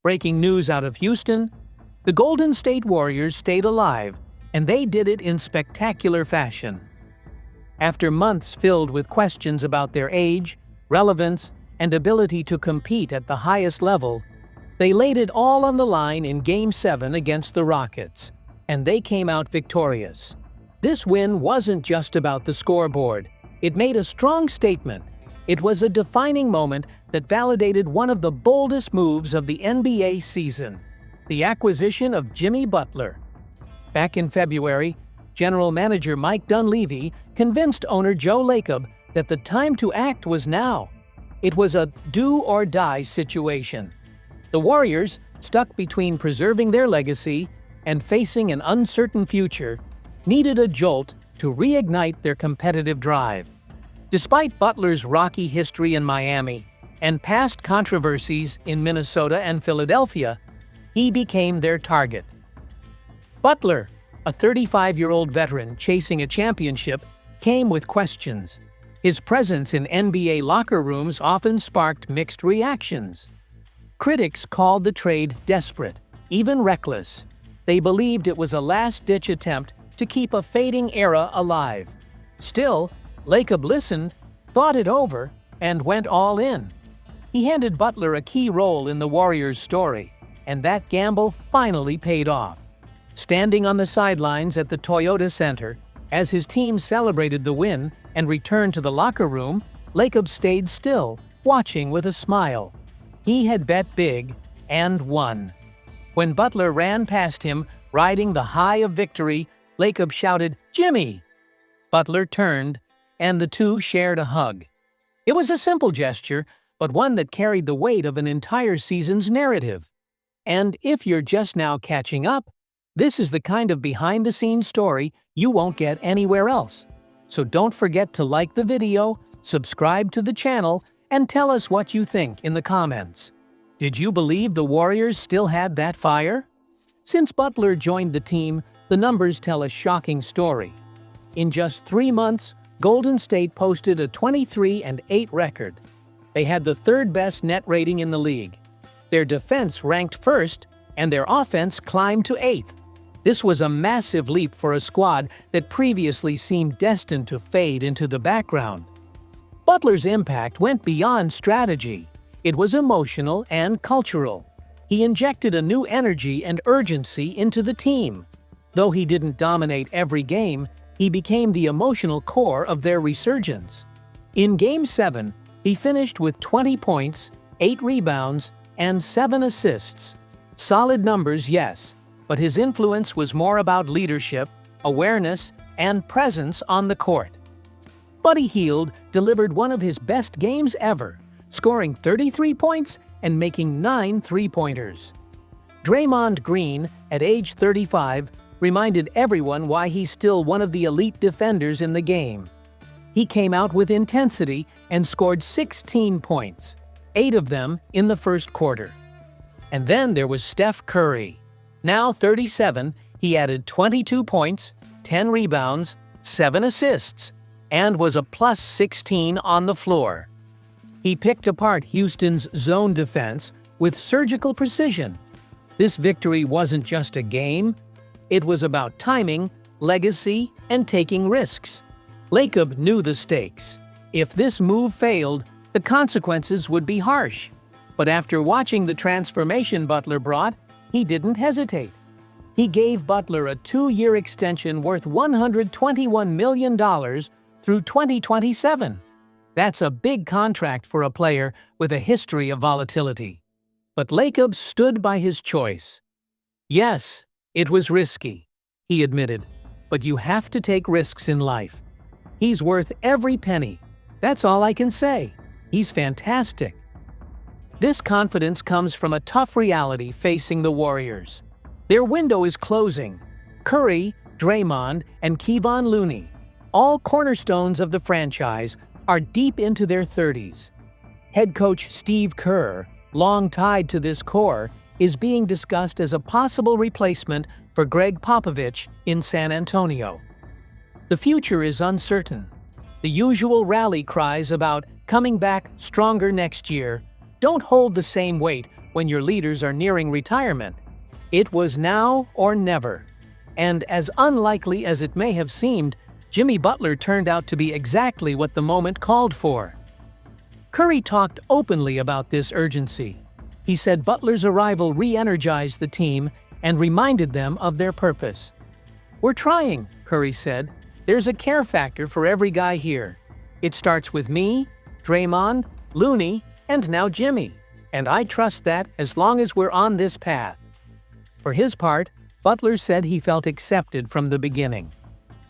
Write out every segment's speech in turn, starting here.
Breaking news out of Houston: the Golden State Warriors stayed alive, and they did it in spectacular fashion. After months filled with questions about their age, relevance, and ability to compete at the highest level, they laid it all on the line in Game 7 against the Rockets, and they came out victorious. This win wasn't just about the scoreboard. It made a strong statement. It was a defining moment that validated one of the boldest moves of the NBA season: the acquisition of Jimmy Butler. Back in February, General Manager Mike Dunleavy convinced owner Joe Lacob that the time to act was now. It was a do-or-die situation. The Warriors, stuck between preserving their legacy and facing an uncertain future, needed a jolt to reignite their competitive drive. Despite Butler's rocky history in Miami and past controversies in Minnesota and Philadelphia, he became their target. Butler, a 35-year-old veteran chasing a championship, came with questions. His presence in NBA locker rooms often sparked mixed reactions. Critics called the trade desperate, even reckless. They believed it was a last-ditch attempt to keep a fading era alive. Still, Lacob listened, thought it over, and went all in. He handed Butler a key role in the Warriors' story, and that gamble finally paid off. Standing on the sidelines at the Toyota Center, as his team celebrated the win and returned to the locker room, Lacob stayed still, watching with a smile. He had bet big and won. When Butler ran past him, riding the high of victory, Lacob shouted, "Jimmy!" Butler turned, and the two shared a hug. It was a simple gesture, but one that carried the weight of an entire season's narrative. And if you're just now catching up, this is the kind of behind-the-scenes story you won't get anywhere else. So don't forget to like the video, subscribe to the channel, and tell us what you think in the comments. Did you believe the Warriors still had that fire? Since Butler joined the team, the numbers tell a shocking story. In just 3 months, Golden State posted a 23-8 record. They had the third-best net rating in the league. Their defense ranked first, and their offense climbed to 8th. This was a massive leap for a squad that previously seemed destined to fade into the background. Butler's impact went beyond strategy. It was emotional and cultural. He injected a new energy and urgency into the team. Though he didn't dominate every game, he became the emotional core of their resurgence. In Game 7, he finished with 20 points, 8 rebounds, and 7 assists. Solid numbers, yes, but his influence was more about leadership, awareness, and presence on the court. Buddy Hield delivered one of his best games ever, scoring 33 points and making 9 three-pointers. Draymond Green, at age 35, reminded everyone why he's still one of the elite defenders in the game. He came out with intensity and scored 16 points, 8 of them in the first quarter. And then there was Steph Curry. Now 37, he added 22 points, 10 rebounds, 7 assists, and was a plus 16 on the floor. He picked apart Houston's zone defense with surgical precision. This victory wasn't just a game. It was about timing, legacy, and taking risks. Lacob knew the stakes. If this move failed, the consequences would be harsh. But after watching the transformation Butler brought, he didn't hesitate. He gave Butler a 2-year extension worth $121 million through 2027. That's a big contract for a player with a history of volatility. But Lacob stood by his choice. Yes, it was risky, he admitted, but you have to take risks in life. He's worth every penny. That's all I can say. He's fantastic. This confidence comes from a tough reality facing the Warriors. Their window is closing. Curry, Draymond, and Kevon Looney, all cornerstones of the franchise, are deep into their 30s. Head coach Steve Kerr, long tied to this core, is being discussed as a possible replacement for Greg Popovich in San Antonio. The future is uncertain. The usual rally cries about coming back stronger next year don't hold the same weight when your leaders are nearing retirement. It was now or never. And as unlikely as it may have seemed, Jimmy Butler turned out to be exactly what the moment called for. Curry talked openly about this urgency. He said Butler's arrival re-energized the team and reminded them of their purpose. "We're trying," Curry said. "There's a care factor for every guy here. It starts with me, Draymond, Looney, and now Jimmy. And I trust that as long as we're on this path." For his part, Butler said he felt accepted from the beginning.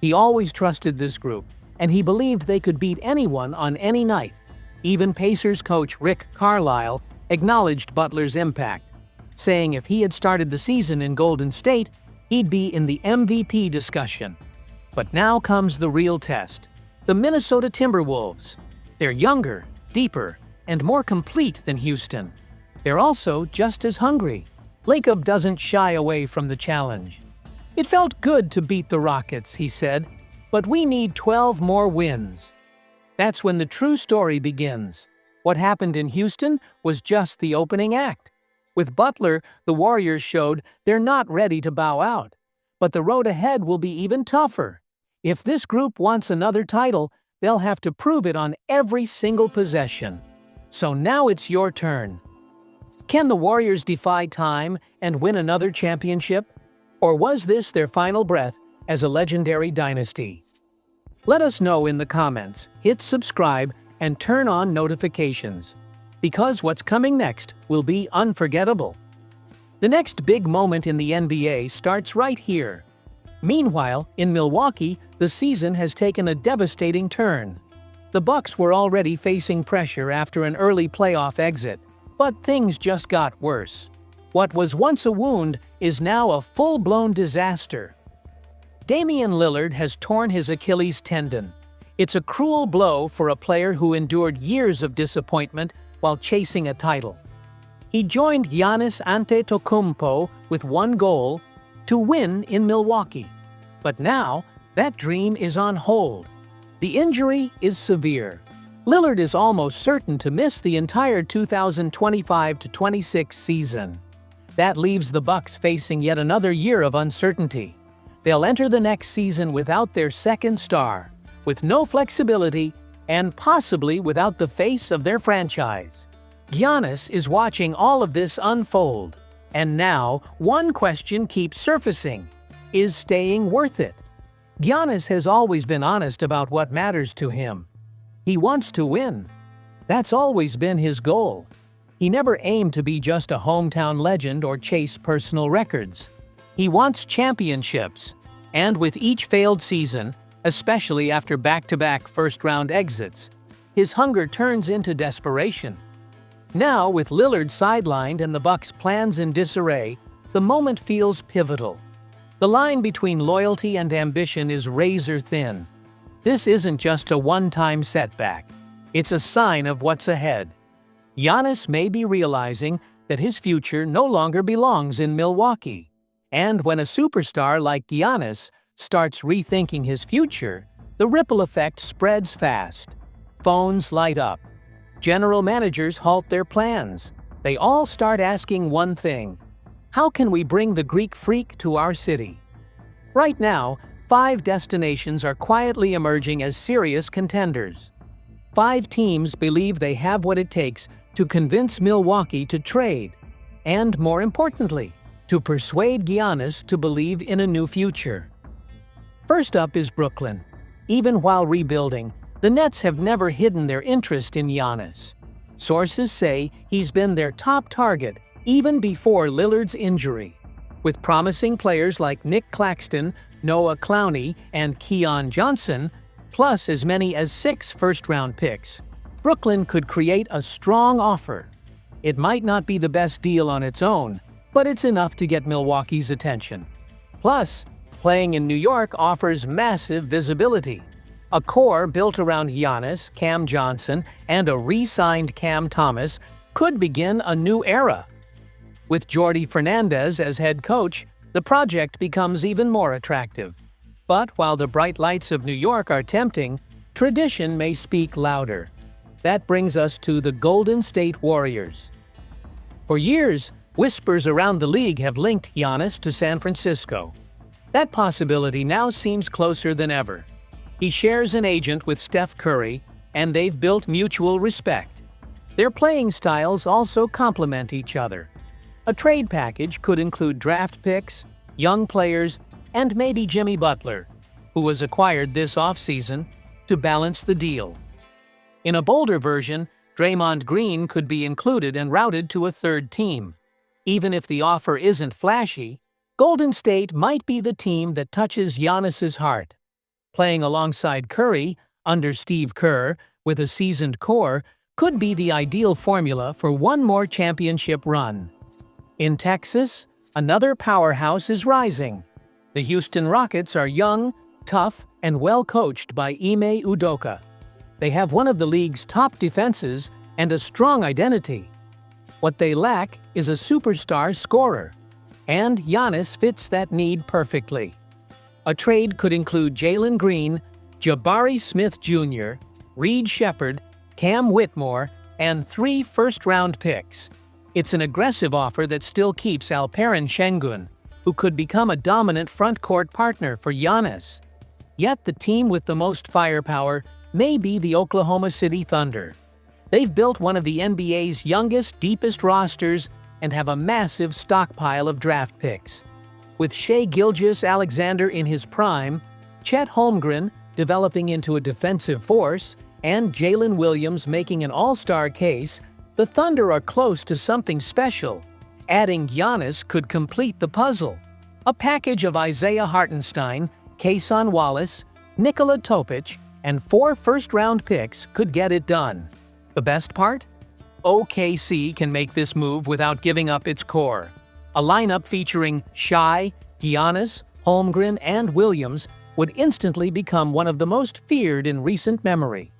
He always trusted this group, and he believed they could beat anyone on any night. Even Pacers coach Rick Carlisle acknowledged Butler's impact, saying if he had started the season in Golden State, he'd be in the MVP discussion. But now comes the real test. The Minnesota Timberwolves. They're younger, deeper, and more complete than Houston. They're also just as hungry. Lacob doesn't shy away from the challenge. "It felt good to beat the Rockets," he said, "but we need 12 more wins." That's when the true story begins. What happened in Houston was just the opening act. With Butler, the Warriors showed they're not ready to bow out. But the road ahead will be even tougher. If this group wants another title, they'll have to prove it on every single possession. So now it's your turn. Can the Warriors defy time and win another championship? Or was this their final breath as a legendary dynasty? Let us know in the comments, hit subscribe, and turn on notifications. Because what's coming next will be unforgettable. The next big moment in the NBA starts right here. Meanwhile, in Milwaukee, the season has taken a devastating turn. The Bucks were already facing pressure after an early playoff exit, but things just got worse. What was once a wound is now a full-blown disaster. Damian Lillard has torn his Achilles tendon. It's a cruel blow for a player who endured years of disappointment while chasing a title. He joined Giannis Antetokounmpo with one goal: to win in Milwaukee. But now, that dream is on hold. The injury is severe. Lillard is almost certain to miss the entire 2025-26 season. That leaves the Bucks facing yet another year of uncertainty. They'll enter the next season without their second star, with no flexibility, and possibly without the face of their franchise. Giannis is watching all of this unfold. And now, one question keeps surfacing. Is staying worth it? Giannis has always been honest about what matters to him. He wants to win. That's always been his goal. He never aimed to be just a hometown legend or chase personal records. He wants championships. And with each failed season, especially after back-to-back first-round exits, his hunger turns into desperation. Now, with Lillard sidelined and the Bucks' plans in disarray, the moment feels pivotal. The line between loyalty and ambition is razor-thin. This isn't just a one-time setback. It's a sign of what's ahead. Giannis may be realizing that his future no longer belongs in Milwaukee. And when a superstar like Giannis starts rethinking his future, the ripple effect spreads fast. Phones light up. General managers halt their plans. They all start asking one thing: how can we bring the Greek freak to our city? Right now, 5 destinations are quietly emerging as serious contenders. 5 teams believe they have what it takes to convince Milwaukee to trade, and more importantly, to persuade Giannis to believe in a new future. First up is Brooklyn. Even while rebuilding, the Nets have never hidden their interest in Giannis. Sources say he's been their top target even before Lillard's injury. With promising players like Nick Claxton, Noah Clowney, and Keon Johnson, plus as many as 6 first-round picks, Brooklyn could create a strong offer. It might not be the best deal on its own, but it's enough to get Milwaukee's attention. Plus, playing in New York offers massive visibility. A core built around Giannis, Cam Johnson, and a re-signed Cam Thomas could begin a new era. With Jordi Fernandez as head coach, the project becomes even more attractive. But while the bright lights of New York are tempting, tradition may speak louder. That brings us to the Golden State Warriors. For years, whispers around the league have linked Giannis to San Francisco. That possibility now seems closer than ever. He shares an agent with Steph Curry, and they've built mutual respect. Their playing styles also complement each other. A trade package could include draft picks, young players, and maybe Jimmy Butler, who was acquired this offseason, to balance the deal. In a bolder version, Draymond Green could be included and routed to a third team. Even if the offer isn't flashy, Golden State might be the team that touches Giannis's heart. Playing alongside Curry, under Steve Kerr, with a seasoned core, could be the ideal formula for one more championship run. In Texas, another powerhouse is rising. The Houston Rockets are young, tough, and well-coached by Ime Udoka. They have one of the league's top defenses and a strong identity. What they lack is a superstar scorer, and Giannis fits that need perfectly. A trade could include Jalen Green, Jabari Smith Jr., Reed Shepherd, Cam Whitmore, and 3 first-round picks. It's an aggressive offer that still keeps Alperen Şengün, who could become a dominant front-court partner for Giannis. Yet the team with the most firepower may be the Oklahoma City Thunder. They've built one of the NBA's youngest, deepest rosters and have a massive stockpile of draft picks. With Shai Gilgeous-Alexander in his prime, Chet Holmgren developing into a defensive force, and Jalen Williams making an all-star case, the Thunder are close to something special. Adding Giannis could complete the puzzle. A package of Isaiah Hartenstein, Cason Wallace, Nikola Topic, and 4 first-round picks could get it done. The best part? OKC can make this move without giving up its core. A lineup featuring Shai, Giannis, Holmgren, and Williams would instantly become one of the most feared in recent memory.